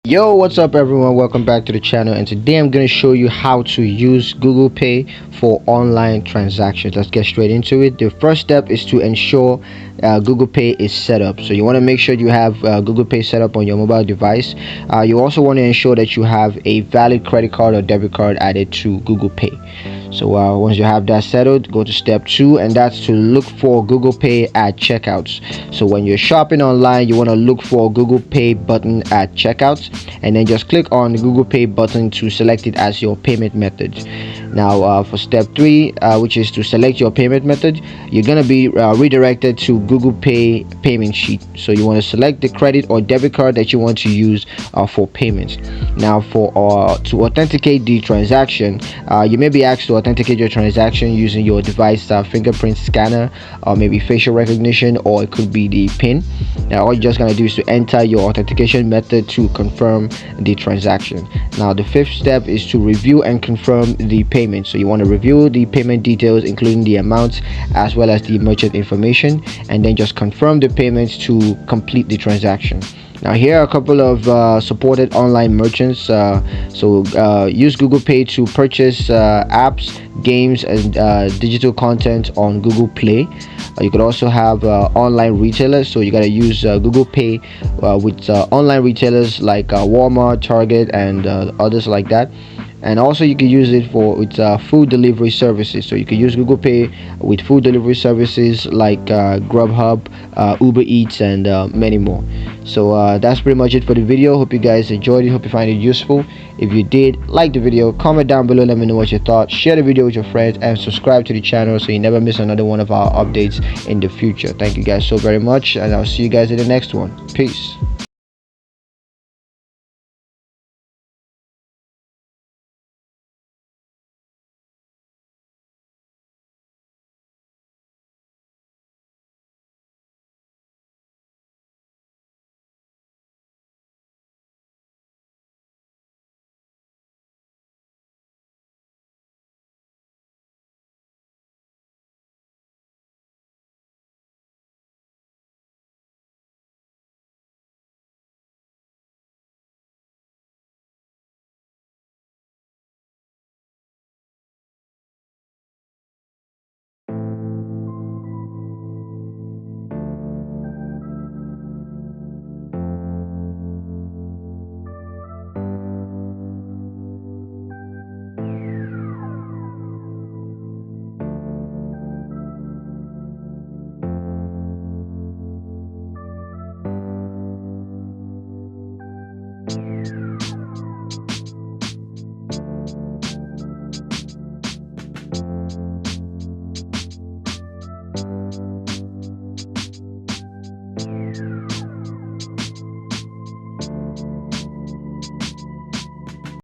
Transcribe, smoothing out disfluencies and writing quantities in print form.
Yo, what's up everyone? Welcome back to the channel, and today I'm going to show you how to use Google Pay for online transactions. Let's get straight into it. The first step is to ensure Google Pay is set up. So you want to make sure you have Google Pay set up on your mobile device. You also want to ensure that you have a valid credit card or debit card added to Google Pay. So once you have that settled, go to step 2, and that's to look for Google Pay at checkouts. So when you're shopping online, you want to look for Google Pay button at checkouts, and then just click on the Google Pay button to select it as your payment method. Now for step 3, which is to select your payment method, you're going to be redirected to Google Pay payment sheet. So you want to select the credit or debit card that you want to use for payments. Now for to authenticate the transaction, you may be asked to authenticate your transaction using your device fingerprint scanner, or maybe facial recognition, or it could be the PIN. Now all you're just going to do is to enter your authentication method to confirm the transaction. Now the fifth step is to review and confirm the payment. So you want to review the payment details, including the amounts as well as the merchant information, and then just confirm the payments to complete the transaction. Now here are a couple of supported online merchants. Use Google Pay to purchase apps, games, and digital content on Google Play. You could also have online retailers. So you gotta use Google Pay with online retailers like Walmart, Target, and others like that. And also you can use it for with food delivery services. So you can use Google Pay with food delivery services like Grubhub, Uber Eats, and many more. So that's pretty much it for the video. Hope you guys enjoyed it. Hope you find it useful. If you did, like the video, comment down below, let me know what you thought. Share the video with your friends, and subscribe to the channel so you never miss another one of our updates in the future. Thank you guys so very much, and I'll see you guys in the next one. Peace.